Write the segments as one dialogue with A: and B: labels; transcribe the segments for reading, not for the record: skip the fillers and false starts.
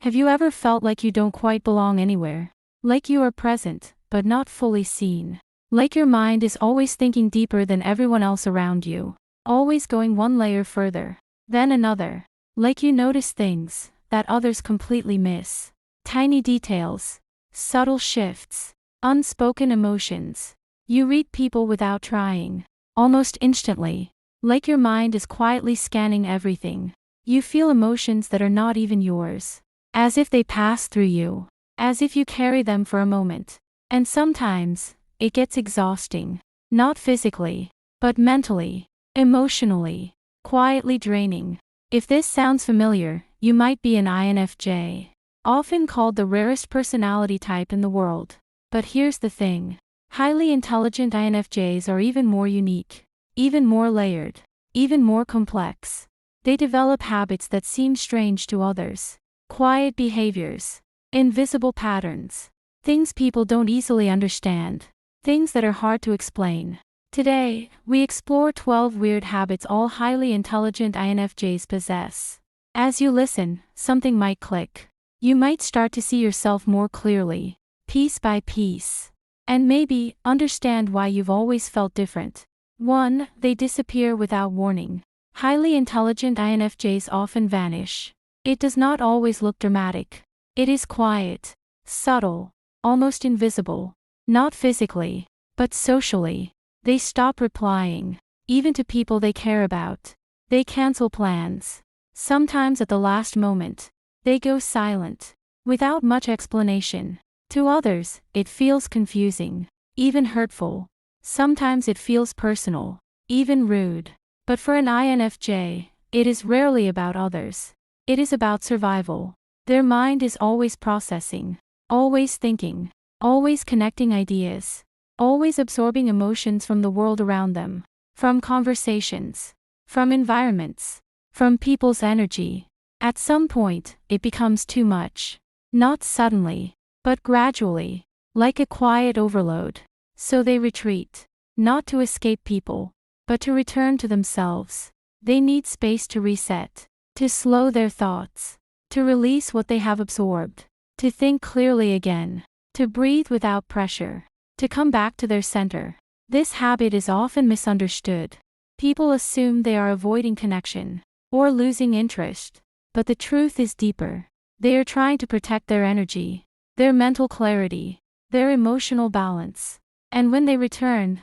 A: Have you ever felt like you don't quite belong anywhere? Like you are present, but not fully seen? Like your mind is always thinking deeper than everyone else around you? Always going one layer further, then another. Like you notice things that others completely miss. Tiny details, subtle shifts, unspoken emotions. You read people without trying, almost instantly. Like your mind is quietly scanning everything. You feel emotions that are not even yours. As if they pass through you. As if you carry them for a moment. And sometimes, it gets exhausting. Not physically, but mentally, emotionally, quietly draining. If this sounds familiar, you might be an INFJ. Often called the rarest personality type in the world. But here's the thing. Highly intelligent INFJs are even more unique. Even more layered. Even more complex. They develop habits that seem strange to others. Quiet behaviors. Invisible patterns. Things people don't easily understand. Things that are hard to explain. Today, we explore 12 weird habits all highly intelligent INFJs possess. As you listen, something might click. You might start to see yourself more clearly, piece by piece. And maybe understand why you've always felt different. 1. They disappear without warning. Highly intelligent INFJs often vanish. It does not always look dramatic. It is quiet, subtle, almost invisible. Not physically, but socially. They stop replying, even to people they care about. They cancel plans. Sometimes at the last moment. They go silent, without much explanation. To others, it feels confusing, even hurtful. Sometimes it feels personal, even rude. But for an INFJ, it is rarely about others. It is about survival. Their mind is always processing, always thinking, always connecting ideas, always absorbing emotions from the world around them, from conversations, from environments, from people's energy. At some point, it becomes too much. Not suddenly, but gradually, like a quiet overload. So they retreat, not to escape people, but to return to themselves. They need space to reset, to slow their thoughts, to release what they have absorbed, to think clearly again, to breathe without pressure, to come back to their center. This habit is often misunderstood. People assume they are avoiding connection, or losing interest. But the truth is deeper. They are trying to protect their energy, their mental clarity, their emotional balance. And when they return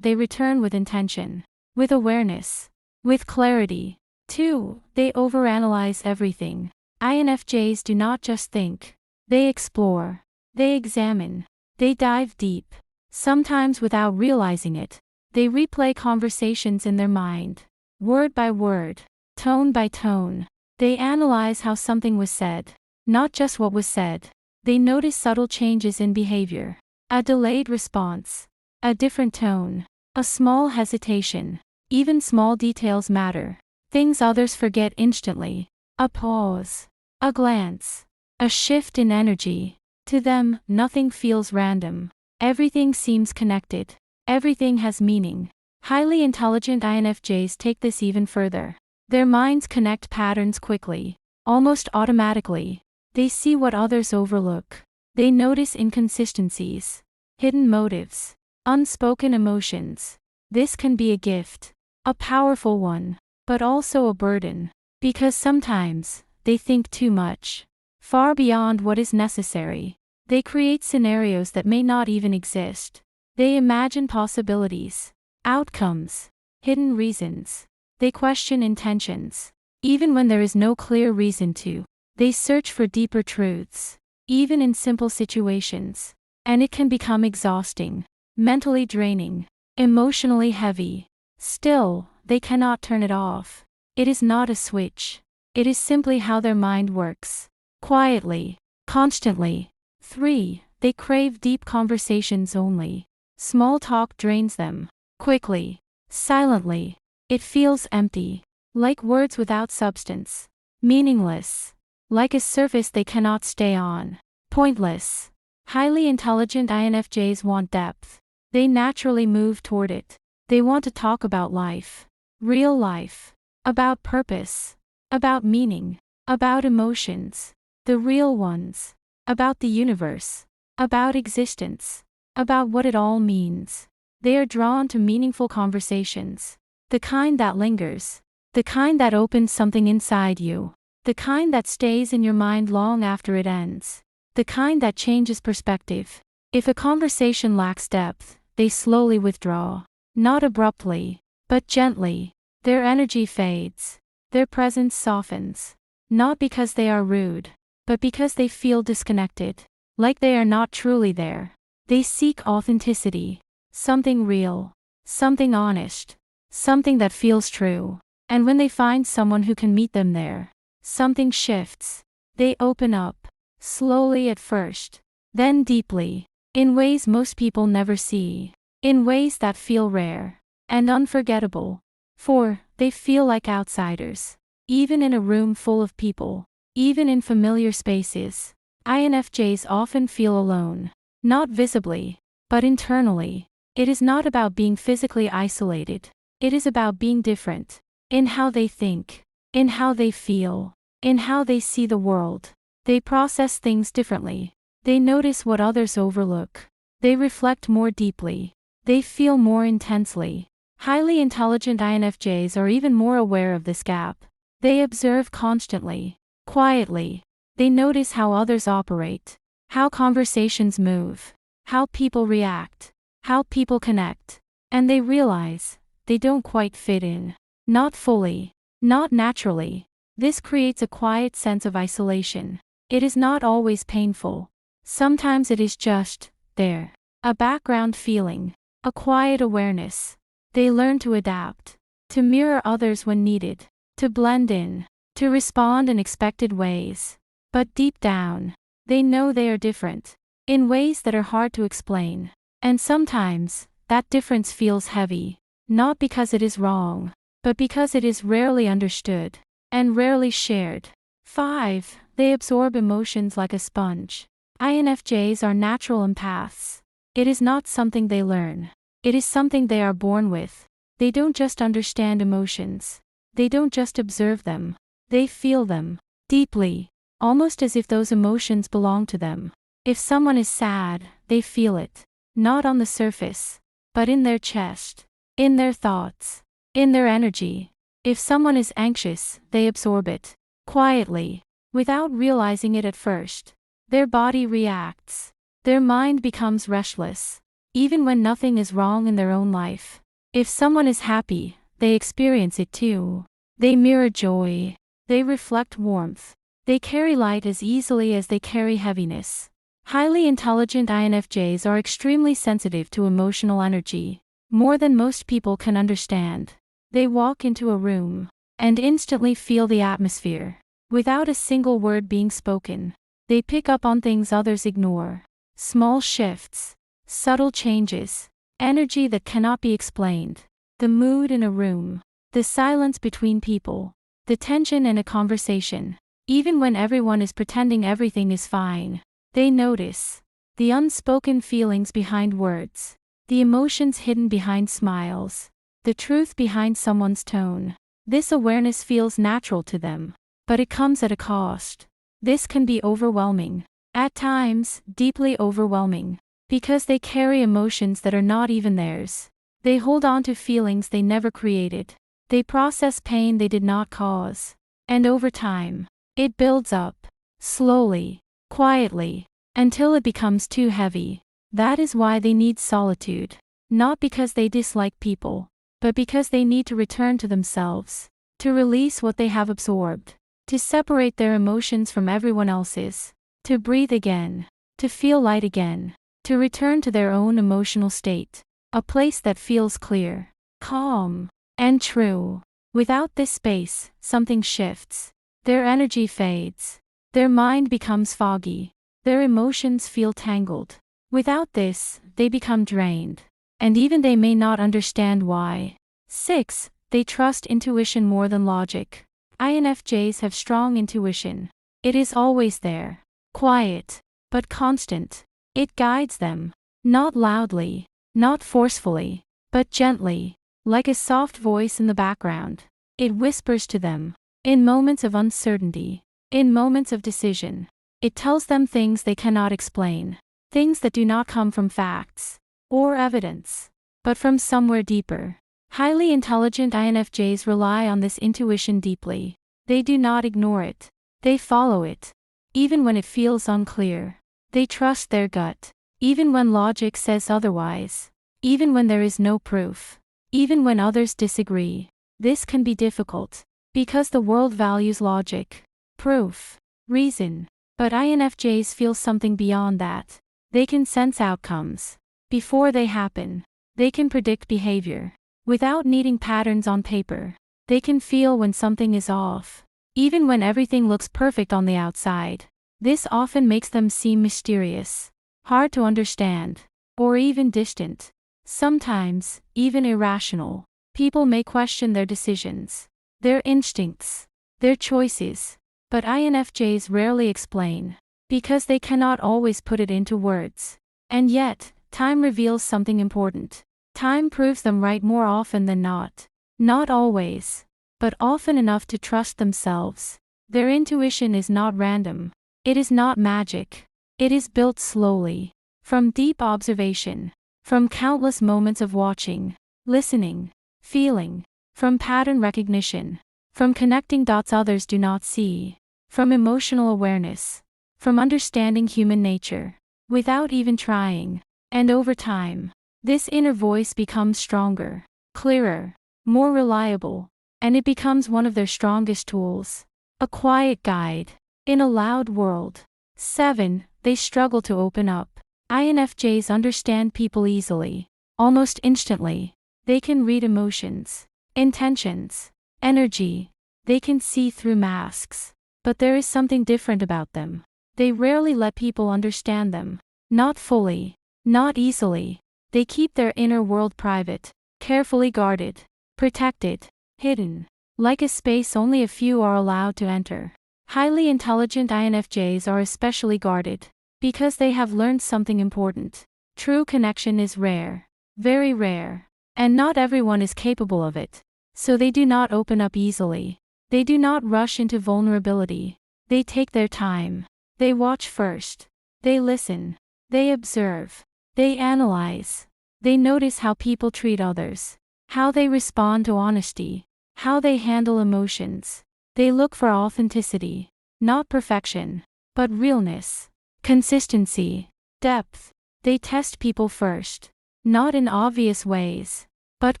A: with intention, with awareness, with clarity. 2. They overanalyze everything. INFJs do not just think. They explore. They examine. They dive deep. Sometimes without realizing it. They replay conversations in their mind. Word by word. Tone by tone. They analyze how something was said. Not just what was said. They notice subtle changes in behavior. A delayed response. A different tone. A small hesitation. Even small details matter. Things others forget instantly. A pause. A glance. A shift in energy. To them, nothing feels random. Everything seems connected. Everything has meaning. Highly intelligent INFJs take this even further. Their minds connect patterns quickly, almost automatically. They see what others overlook. They notice inconsistencies, hidden motives, unspoken emotions. This can be a gift, a powerful one, but also a burden. Because sometimes, they think too much, far beyond what is necessary. They create scenarios that may not even exist. They imagine possibilities, outcomes, hidden reasons. They question intentions. Even when there is no clear reason to. They search for deeper truths. Even in simple situations. And it can become exhausting, mentally draining, emotionally heavy. Still, they cannot turn it off. It is not a switch. It is simply how their mind works. Quietly, constantly. 3. They crave deep conversations only. Small talk drains them. Quickly, silently. It feels empty, like words without substance, meaningless, like a surface they cannot stay on, pointless. Highly intelligent INFJs want depth. They naturally move toward it. They want to talk about life, real life, about purpose, about meaning, about emotions. the real ones. About the universe. About existence. About what it all means. They are drawn to meaningful conversations. The kind that lingers. The kind that opens something inside you. The kind that stays in your mind long after it ends. The kind that changes perspective. If a conversation lacks depth, they slowly withdraw. Not abruptly, but gently. Their energy fades. Their presence softens. Not because they are rude, but because they feel disconnected. Like they are not truly there. They seek authenticity. Something real. Something honest. Something that feels true. And when they find someone who can meet them there, something shifts. They open up. Slowly at first. Then deeply. In ways most people never see. In ways that feel rare. And unforgettable. For they feel like outsiders. Even in a room full of people. Even in familiar spaces. INFJs often feel alone. Not visibly, but internally. It is not about being physically isolated. It is about being different. In how they think. In how they feel. In how they see the world. They process things differently. They notice what others overlook. They reflect more deeply. They feel more intensely. Highly intelligent INFJs are even more aware of this gap. They observe constantly. Quietly. They notice how others operate. How conversations move. How people react. How people connect. And they realize they don't quite fit in. Not fully. Not naturally. This creates a quiet sense of isolation. It is not always painful. Sometimes it is just there. A background feeling. A quiet awareness. They learn to adapt. To mirror others when needed. To blend in. To respond in expected ways. But deep down, they know they are different. In ways that are hard to explain. And sometimes, that difference feels heavy. Not because it is wrong, but because it is rarely understood. And rarely shared. 5. They absorb emotions like a sponge. INFJs are natural empaths. It is not something they learn. It is something they are born with. They don't just understand emotions. They don't just observe them. They feel them. Deeply. Almost as if those emotions belong to them. If someone is sad, they feel it. Not on the surface. But in their chest. In their thoughts. In their energy. If someone is anxious, they absorb it. Quietly. Without realizing it at first. Their body reacts. Their mind becomes restless. Even when nothing is wrong in their own life. If someone is happy, they experience it too. They mirror joy. They reflect warmth. They carry light as easily as they carry heaviness. Highly intelligent INFJs are extremely sensitive to emotional energy. More than most people can understand. They walk into a room and instantly feel the atmosphere. Without a single word being spoken. They pick up on things others ignore. Small shifts. Subtle changes. Energy that cannot be explained. The mood in a room. The silence between people. The tension in a conversation. Even when everyone is pretending everything is fine. They notice. The unspoken feelings behind words. The emotions hidden behind smiles. The truth behind someone's tone. This awareness feels natural to them. But it comes at a cost. This can be overwhelming. At times, deeply overwhelming. Because they carry emotions that are not even theirs. They hold on to feelings they never created. They process pain they did not cause. And over time, it builds up. Slowly. Quietly. Until it becomes too heavy. That is why they need solitude. Not because they dislike people. But because they need to return to themselves. To release what they have absorbed. To separate their emotions from everyone else's. To breathe again. To feel light again. To return to their own emotional state. A place that feels clear, calm, and true. Without this space, something shifts. Their energy fades. Their mind becomes foggy. Their emotions feel tangled. Without this, they become drained. And even they may not understand why. 6. They trust intuition more than logic. INFJs have strong intuition. It is always there. Quiet, but constant. It guides them. Not loudly, not forcefully, but gently. Like a soft voice in the background. It whispers to them. In moments of uncertainty. In moments of decision. It tells them things they cannot explain. Things that do not come from facts or evidence, but from somewhere deeper. Highly intelligent INFJs rely on this intuition deeply. They do not ignore it. They follow it. Even when it feels unclear. They trust their gut. Even when logic says otherwise. Even when there is no proof. Even when others disagree. This can be difficult. Because the world values logic, proof, reason. But INFJs feel something beyond that. They can sense outcomes. Before they happen. They can predict behavior. Without needing patterns on paper. They can feel when something is off. Even when everything looks perfect on the outside. This often makes them seem mysterious, hard to understand, or even distant. Sometimes, even irrational. People may question their decisions, their instincts, their choices. But INFJs rarely explain. Because they cannot always put it into words. And yet, time reveals something important. Time proves them right more often than not. Not always, but often enough to trust themselves. Their intuition is not random. It is not magic. It is built slowly. From deep observation. From countless moments of watching, listening, feeling. From pattern recognition. From connecting dots others do not see. From emotional awareness. From understanding human nature. Without even trying. And over time, this inner voice becomes stronger, clearer, more reliable, and it becomes one of their strongest tools. A quiet guide. In a loud world. 7. They struggle to open up. INFJs understand people easily. Almost instantly. They can read emotions, intentions, energy. They can see through masks. But there is something different about them. They rarely let people understand them. Not fully. Not easily. They keep their inner world private, carefully guarded, protected, hidden. Like a space only a few are allowed to enter. Highly intelligent INFJs are especially guarded. Because they have learned something important. True connection is rare. Very rare. And not everyone is capable of it. So they do not open up easily. They do not rush into vulnerability. They take their time. They watch first. They listen. They observe. They analyze. They notice how people treat others. How they respond to honesty. How they handle emotions. They look for authenticity. Not perfection. But realness. Consistency. Depth. They test people first. Not in obvious ways. But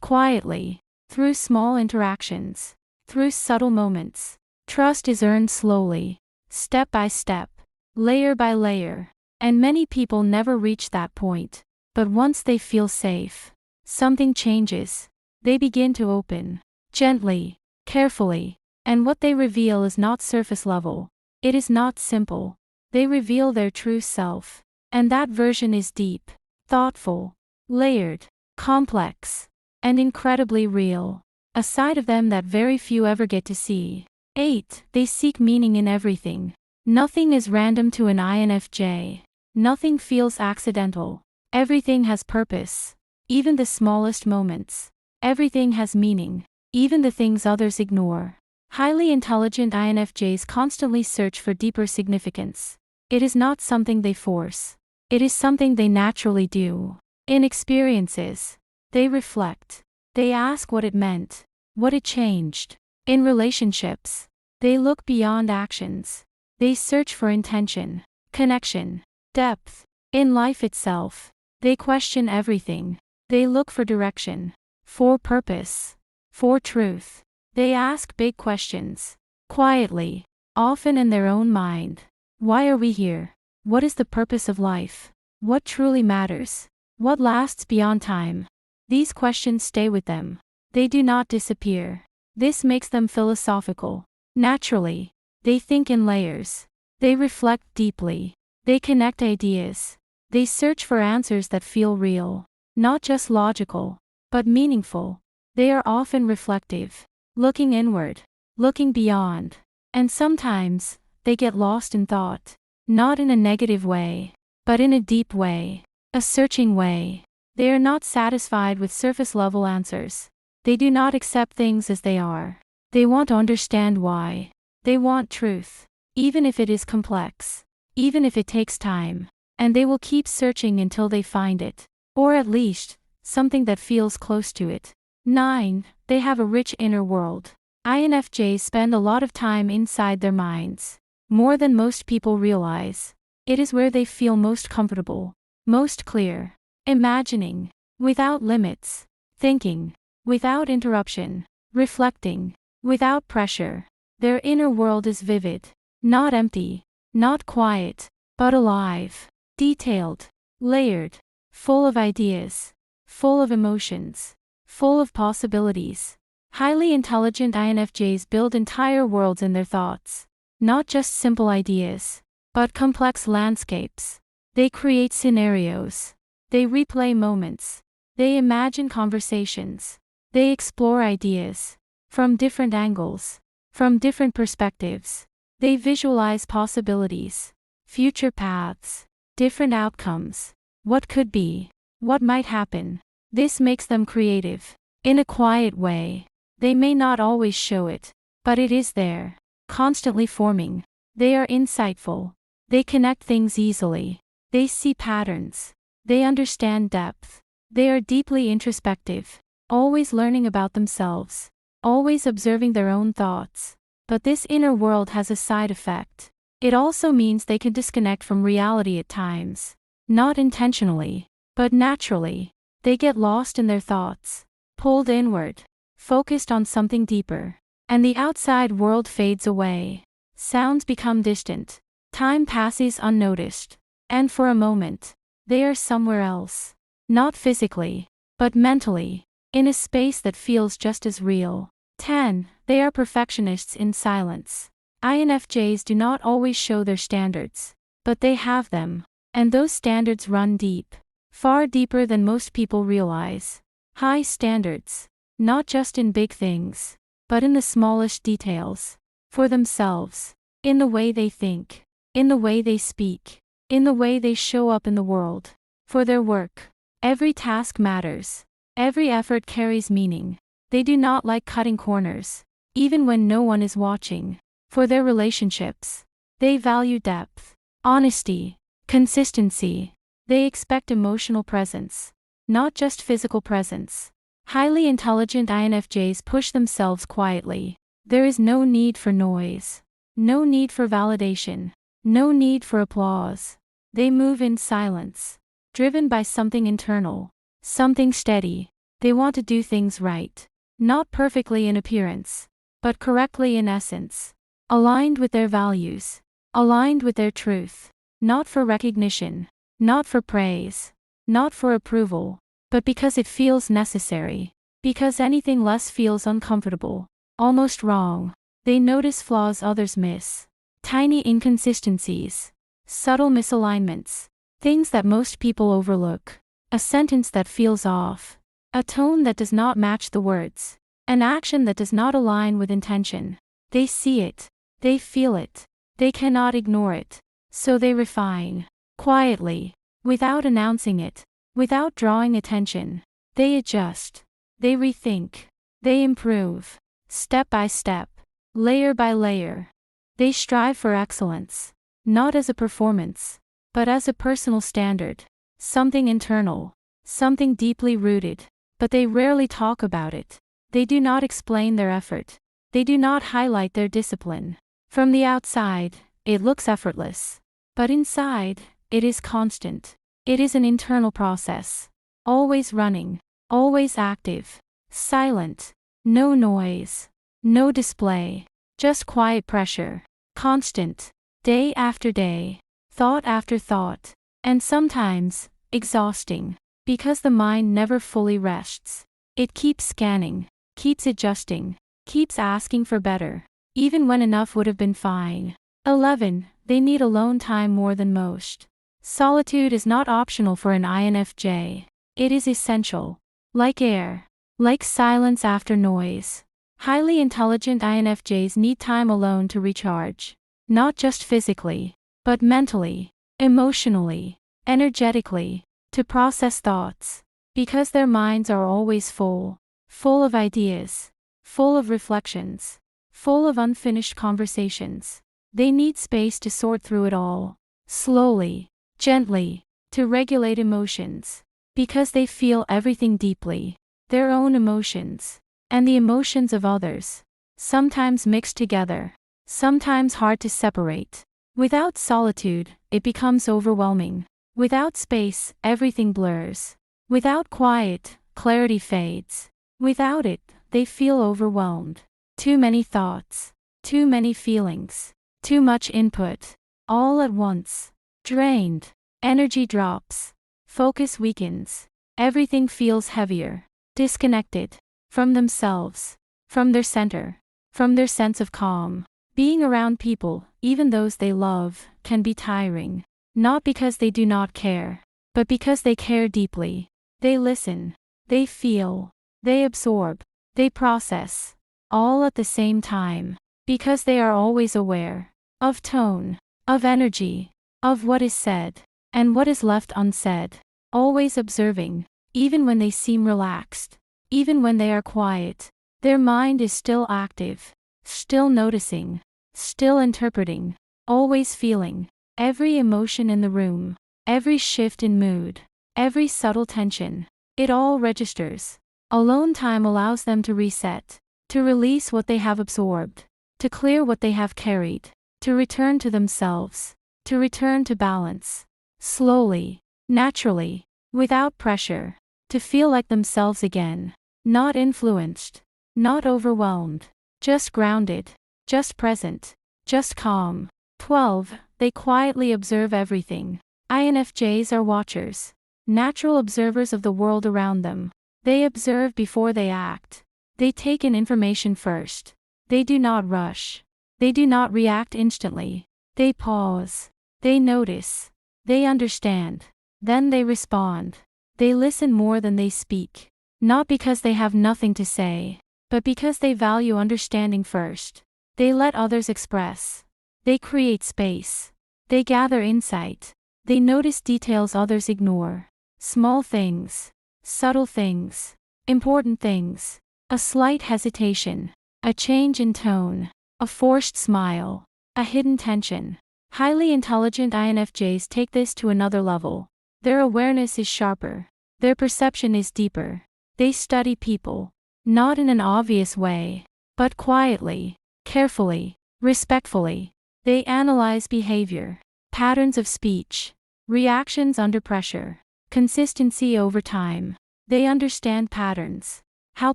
A: quietly. Through small interactions. Through subtle moments. Trust is earned slowly. Step by step. Layer by layer. And many people never reach that point. But once they feel safe, something changes. They begin to open. Gently. Carefully. And what they reveal is not surface level. It is not simple. They reveal their true self. And that version is deep, thoughtful, layered, complex, and incredibly real. A side of them that very few ever get to see. 8. They seek meaning in everything. Nothing is random to an INFJ. Nothing feels accidental. Everything has purpose. Even the smallest moments. Everything has meaning. Even the things others ignore. Highly intelligent INFJs constantly search for deeper significance. It is not something they force. It is something they naturally do. In experiences, they reflect. They ask what it meant, what it changed. In relationships, they look beyond actions. They search for intention, connection, depth. In life itself, they question everything. They look for direction, for purpose, for truth. They ask big questions, quietly, often in their own mind. Why are we here? What is the purpose of life? What truly matters? What lasts beyond time? These questions stay with them. They do not disappear. This makes them philosophical. Naturally, they think in layers. They reflect deeply. They connect ideas. They search for answers that feel real, not just logical, but meaningful. They are often reflective, looking inward, looking beyond. And sometimes, they get lost in thought. Not in a negative way, but in a deep way, a searching way. They are not satisfied with surface-level answers. They do not accept things as they are. They want to understand why. They want truth, even if it is complex. even if it takes time. And they will keep searching until they find it. Or at least, something that feels close to it. 9. They have a rich inner world. INFJs spend a lot of time inside their minds. More than most people realize. It is where they feel most comfortable, most clear, imagining, without limits, thinking, without interruption, reflecting, without pressure. Their inner world is vivid, not empty, not quiet, but alive, detailed, layered, full of ideas, full of emotions, full of possibilities. Highly intelligent INFJs build entire worlds in their thoughts, not just simple ideas, but complex landscapes. They create scenarios. They replay moments. They imagine conversations. They explore ideas from different angles, from different perspectives. They visualize possibilities, future paths, different outcomes, what could be, what might happen. This makes them creative. In a quiet way. They may not always show it, but it is there, constantly forming. They are insightful. They connect things easily. They see patterns. They understand depth. They are deeply introspective, always learning about themselves, always observing their own thoughts. But this inner world has a side effect. It also means they can disconnect from reality at times. Not intentionally, but naturally. They get lost in their thoughts, pulled inward, focused on something deeper, and the outside world fades away. Sounds become distant. Time passes unnoticed. And for a moment, they are somewhere else. Not physically, but mentally, in a space that feels just as real. 10. They are perfectionists in silence. INFJs do not always show their standards, but they have them, and those standards run deep, far deeper than most people realize. High standards, not just in big things, but in the smallest details. For themselves, in the way they think, in the way they speak, in the way they show up in the world. For their work, every task matters. Every effort carries meaning. They do not like cutting corners, even when no one is watching. For their relationships, they value depth, honesty, consistency. They expect emotional presence, not just physical presence. Highly intelligent INFJs push themselves quietly. There is no need for noise, no need for validation, no need for applause. They move in silence, driven by something internal, something steady. They want to do things right, not perfectly in appearance, but correctly in essence, aligned with their values, aligned with their truth, not for recognition, not for praise, not for approval, but because it feels necessary, because anything less feels uncomfortable, almost wrong. They notice flaws others miss, tiny inconsistencies, subtle misalignments, things that most people overlook, a sentence that feels off, a tone that does not match the words, an action that does not align with intention. They see it, they feel it, they cannot ignore it, so they refine, quietly, without announcing it, without drawing attention. They adjust, they rethink, they improve, step by step, layer by layer. They strive for excellence, not as a performance, but as a personal standard, something internal, something deeply rooted. But they rarely talk about it. They do not explain their effort. They do not highlight their discipline. From the outside, it looks effortless. But inside, it is constant. It is an internal process. Always running, always active, silent, no noise, no display, just quiet pressure, constant, day after day, thought after thought, and sometimes, exhausting. Because the mind never fully rests. It keeps scanning, keeps adjusting, keeps asking for better, even when enough would have been fine. 11. They need alone time more than most. Solitude is not optional for an INFJ. It is essential. Like air. Like silence after noise. Highly intelligent INFJs need time alone to recharge. Not just physically, but mentally, emotionally, energetically. To process thoughts, because their minds are always full of ideas, full of reflections, full of unfinished conversations. They need space to sort through it all. slowly, gently, to regulate emotions. Because they feel everything deeply, their own emotions, and the emotions of others, sometimes mixed together, sometimes hard to separate. Without solitude, it becomes overwhelming. Without space, everything blurs. Without quiet, clarity fades. Without it, they feel overwhelmed. Too many thoughts, too many feelings, too much input, all at once. Drained, energy drops, focus weakens, everything feels heavier, disconnected from themselves, from their center, from their sense of calm. Being around people, even those they love, can be tiring. Not because they do not care, but because they care deeply. They listen, they feel, they absorb, they process, all at the same time. Because they are always aware of tone, of energy, of what is said, and what is left unsaid. Always observing, even when they seem relaxed, even when they are quiet. Their mind is still active, still noticing, still interpreting, always feeling. Every emotion in the room, every shift in mood, every subtle tension, it all registers. Alone time allows them to reset, to release what they have absorbed, to clear what they have carried, to return to themselves, to return to balance. Slowly, naturally, without pressure, to feel like themselves again, not influenced, not overwhelmed, just grounded, just present, just calm. 12. They quietly observe everything. INFJs are watchers, natural observers of the world around them. They observe before they act. They take in information first. They do not rush. They do not react instantly. They pause. They notice. They understand. Then they respond. They listen more than they speak. Not because they have nothing to say, but because they value understanding first. They let others express. They create space. They gather insight. They notice details others ignore. Small things, subtle things, important things. A slight hesitation, a change in tone, a forced smile, a hidden tension. Highly intelligent INFJs take this to another level. Their awareness is sharper. Their perception is deeper. They study people, not in an obvious way, but quietly, carefully, respectfully. They analyze behavior, patterns of speech, reactions under pressure, consistency over time. They understand patterns, how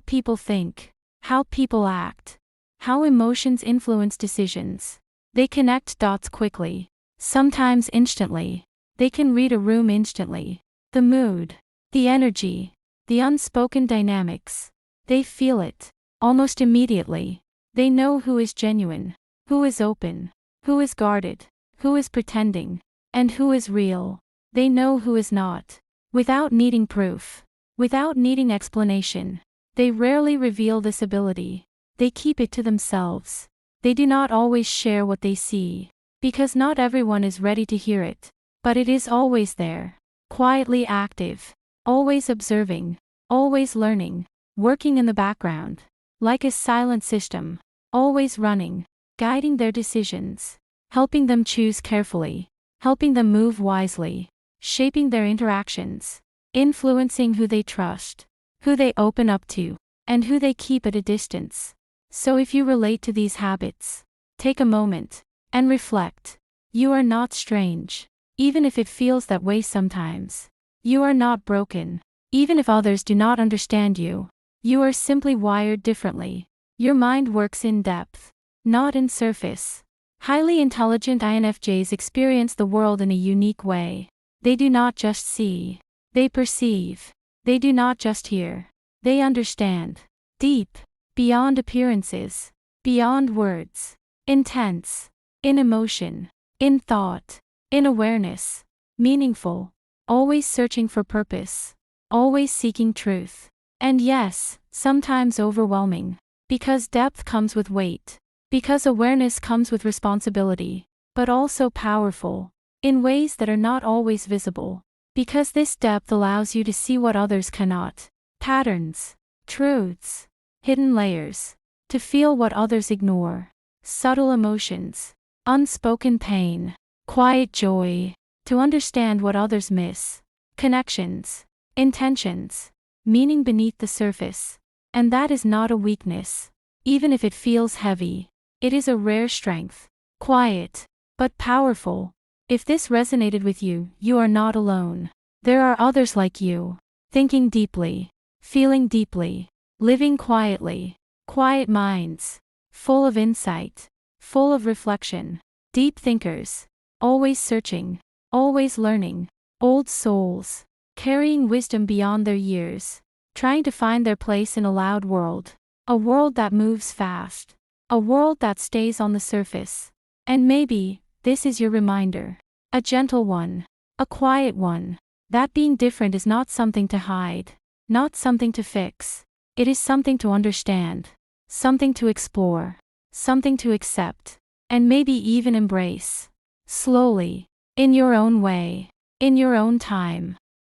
A: people think, how people act, how emotions influence decisions. They connect dots quickly, sometimes instantly. They can read a room instantly. The mood, the energy, the unspoken dynamics. They feel it, almost immediately. They know who is genuine, who is open, who is guarded, who is pretending, and who is real. They know who is not. Without needing proof, without needing explanation. They rarely reveal this ability. They keep it to themselves. They do not always share what they see, because not everyone is ready to hear it. But it is always there, quietly active, always observing, always learning, working in the background, like a silent system, always running, guiding their decisions, helping them choose carefully, helping them move wisely, shaping their interactions, influencing who they trust, who they open up to, and who they keep at a distance. So if you relate to these habits, take a moment and reflect. You are not strange, even if it feels that way sometimes. You are not broken, even if others do not understand you. You are simply wired differently. Your mind works in depth, not in surface. Highly intelligent INFJs experience the world in a unique way. They do not just see, they perceive. They do not just hear, they understand. Deep, beyond appearances, beyond words, intense, in emotion, in thought, in awareness, meaningful, always searching for purpose, always seeking truth. And yes, sometimes overwhelming, because depth comes with weight, because awareness comes with responsibility, but also powerful, in ways that are not always visible, because this depth allows you to see what others cannot. Patterns, truths, hidden layers, to feel what others ignore, subtle emotions, unspoken pain, quiet joy, to understand what others miss, connections, intentions, meaning beneath the surface. And that is not a weakness. Even if it feels heavy, it is a rare strength. Quiet, but powerful. If this resonated with you, you are not alone. There are others like you, thinking deeply, feeling deeply, living quietly, quiet minds, full of insight, full of reflection, deep thinkers, always searching, always learning, old souls, carrying wisdom beyond their years, trying to find their place in a loud world, a world that moves fast, a world that stays on the surface. And maybe, this is your reminder. A gentle one, a quiet one, that being different is not something to hide, not something to fix. It is something to understand, something to explore, something to accept, and maybe even embrace. Slowly, in your own way, in your own time.